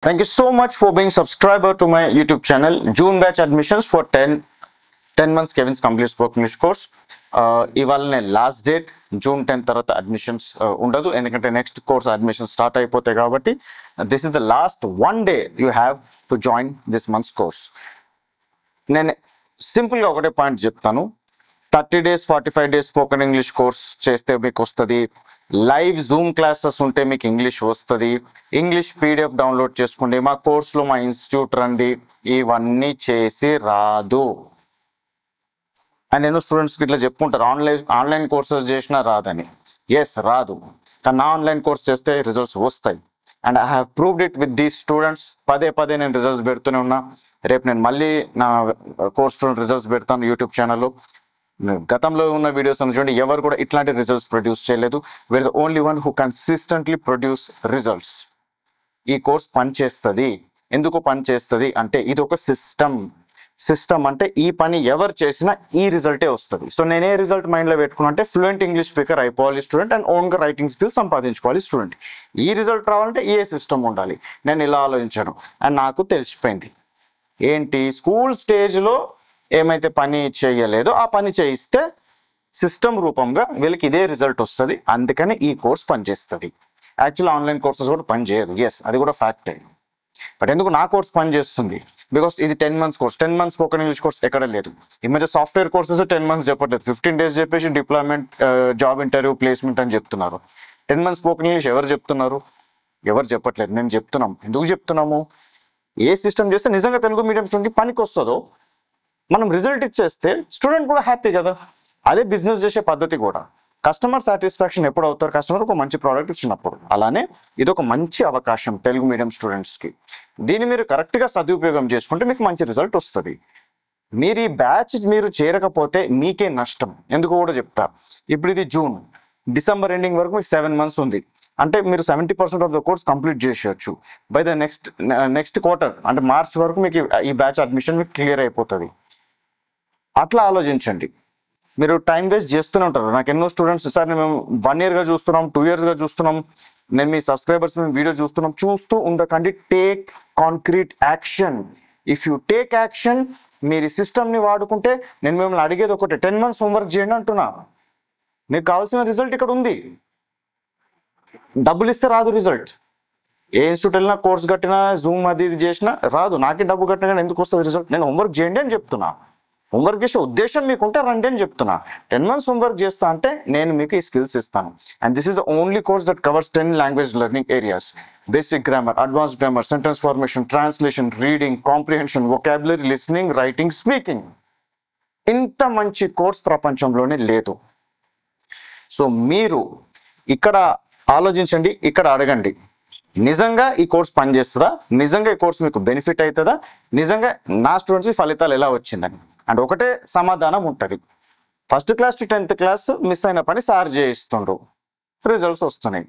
Thank you so much for being subscriber to my YouTube channel. June batch admissions for 10 months Kevin's complete spoken English course. ఇవాళనే last date June 10 తర్వాత admissions ఉండదు, ఎందుకంటే next course admission start అయిపోతాయి కాబట్టి this is the last one day you have to join this months course. నేను సింపుల్గా ఒకటే point చెప్తాను. 30 days 45 days spoken English course చేస్తే మీకు వస్తుంది, లైవ్ జూమ్ క్లాసెస్ ఉంటే మీకు ఇంగ్లీష్ వస్తుంది, ఇంగ్లీష్ పీడిఎఫ్ డౌన్లోడ్ చేసుకోండి, మా కోర్సులో మా ఇన్స్టిట్యూట్ రండి, ఇవన్నీ చేసి రాదు. అండ్ నేను స్టూడెంట్స్కి ఇట్లా చెప్పుకుంటారు ఆన్లైన్ కోర్సెస్ చేసినా రాదని. ఎస్ రాదు, కానీ నా ఆన్లైన్ కోర్స్ చేస్తే రిజల్ట్స్ వస్తాయి. And I have proved it with these students. పదే నేను రిజల్ట్స్ పెడుతూనే ఉన్నా. రేపు నేను మళ్ళీ నా కోర్స్ స్టూడెంట్ రిజల్ట్స్ పెడతాను యూట్యూబ్ ఛానల్లో. గతంలో ఉన్న వీడియోస్ చూడండి, ఎవరు కూడా ఇట్లాంటి రిజల్ట్స్ ప్రొడ్యూస్ చేయలేదు. We are the only one who consistently produce results. ఈ కోర్స్ పనిచేస్తుంది. ఎందుకు పనిచేస్తుంది అంటే ఇది ఒక సిస్టమ్ అంటే ఈ పని ఎవరు చేసినా ఈ రిజల్టే వస్తుంది. సో నేను ఏ రిజల్ట్ మైండ్లో పెట్టుకున్నా అంటే ఫ్లూయెంట్ ఇంగ్లీష్ స్పీకర్ అయిపోవాలి స్టూడెంట్, అండ్ ఓన్గా రైటింగ్ స్కిల్స్ సంపాదించుకోవాలి స్టూడెంట్. ఈ రిజల్ట్ రావాలంటే ఏ సిస్టమ్ ఉండాలి. నేను ఇలా ఆలోచించాను అండ్ నాకు తెలిసిపోయింది ఏంటి, స్కూల్ స్టేజ్లో ఏమైతే పని చేయలేదో ఆ పని చేయిస్తే సిస్టమ్ రూపంగా వీళ్ళకి ఇదే రిజల్ట్ వస్తుంది. అందుకని ఈ కోర్స్ పనిచేస్తుంది. యాక్చువల్లీ ఆన్లైన్ కోర్సెస్ కూడా పని చేయదు, ఎస్ అది కూడా ఫ్యాక్టే. బట్ ఎందుకు నా కోర్స్ పనిచేస్తుంది? బికాస్ ఇది 10 months course. 10 months spoken English course ఎక్కడ లేదు. ఈ మధ్య సాఫ్ట్వేర్ కోర్సెస్ 10 months చెప్పట్లేదు, 15 days చెప్పేసి డిప్లాయ్మెంట్, జాబ్ ఇంటర్వ్యూ, ప్లేస్మెంట్ అని చెప్తున్నారు. 10 months స్పోకెన్ ఇంగ్లీష్ ఎవరు చెప్తున్నారు? ఎవరు చెప్పట్లేదు. నేను చెప్తున్నాం. ఎందుకు చెప్తున్నాము? ఏ సిస్టమ్ చేస్తే నిజంగా తెలుగు మీడియం స్టూడెంట్కి పనికి వస్తుందో మనం రిజల్ట్ ఇచ్చేస్తే స్టూడెంట్ కూడా హ్యాపీ కదా. అదే బిజినెస్ చేసే పద్ధతి కూడా. కస్టమర్ సాటిస్ఫాక్షన్ ఎప్పుడు అవుతారు? కస్టమర్ ఒక మంచి ప్రోడక్ట్ ఇచ్చినప్పుడు. అలానే ఇది ఒక మంచి అవకాశం తెలుగు మీడియం స్టూడెంట్స్కి. దీన్ని మీరు కరెక్ట్గా సదుపయోగం చేసుకుంటే మీకు మంచి రిజల్ట్ వస్తుంది. మీరు ఈ బ్యాచ్ మీరు చేరకపోతే మీకే నష్టం. ఎందుకు కూడా చెప్తా. ఇప్పుడు ఇది జూన్, డిసెంబర్ ఎండింగ్ వరకు మీకు 7 months ఉంది. అంటే మీరు 70% ఆఫ్ ద కోర్స్ కంప్లీట్ చేసేయచ్చు. బై ద నెక్స్ట్ క్వార్టర్ అంటే మార్చ్ వరకు మీకు ఈ బ్యాచ్ అడ్మిషన్ మీకు క్లియర్ అయిపోతుంది. అట్లా ఆలోచించండి. మీరు టైం వేస్ట్ చేస్తూనే ఉంటారు. నాకు ఎన్నో స్టూడెంట్స్ సార్ మేము 1 yearగా చూస్తున్నాం, 2 yearsగా చూస్తున్నాం, నేను మీ సబ్స్క్రైబర్స్ మేము వీడియో చూస్తూ ఉండకండి. Take concrete action. If you take action, మీరు ఈ సిస్టమ్ని వాడుకుంటే, నేను మిమ్మల్ని అడిగేది ఒకటే, 10 months హోంవర్క్ చేయండి అంటున్నా. మీకు కావాల్సిన రిజల్ట్ ఇక్కడ ఉంది. డబ్బులు ఇస్తే రాదు రిజల్ట్. ఏ ఇన్స్టిట్యూట్ వెళ్ళినా, కోర్స్ కట్టినా, జూమ్ అది ఇది చేసినా రాదు. నాకే డబ్బు కట్టినా కానీ ఎందుకు వస్తుంది రిజల్ట్? నేను హోంవర్క్ చేయండి అని చెప్తున్నా. హోంవర్క్ చేసే ఉద్దేశం మీకుంటే రండి అని చెప్తున్నా. 10 months హోంవర్క్ చేస్తా అంటే నేను మీకు ఈ స్కిల్స్ ఇస్తాను. And this is the only course that covers 10 language learning areas: basic grammar, advanced grammar, sentence formation, translation, reading, comprehension, vocabulary, listening, writing, speaking. ఇంత మంచి కోర్స్ ప్రపంచంలోనే లేదు. సో మీరు ఇక్కడ ఆలోచించండి, ఇక్కడ అడగండి, నిజంగా ఈ కోర్స్ పనిచేస్తుందా? నిజంగా ఈ కోర్స్ మీకు బెనిఫిట్ అవుతుందా? నిజంగా నా స్టూడెంట్స్కి ఫలితాలు ఎలా వచ్చిందని. అండ్ ఒకటే సమాధానం ఉంటుంది, 1st class to 10th class miss అయిన పని సార్ చేయిస్తుండ్రు, రిజల్ట్స్ వస్తున్నాయి,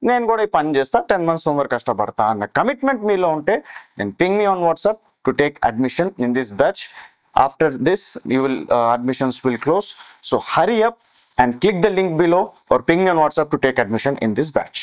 నేను కూడా ఈ పని చేస్తా, 10 months హోంవర్క్ కష్టపడతా అన్న కమిట్మెంట్ మీలో ఉంటే then ping me on WhatsApp to take admission in this batch. After this admissions will close. So hurry up and click the link below or ping me on WhatsApp to take admission in this batch.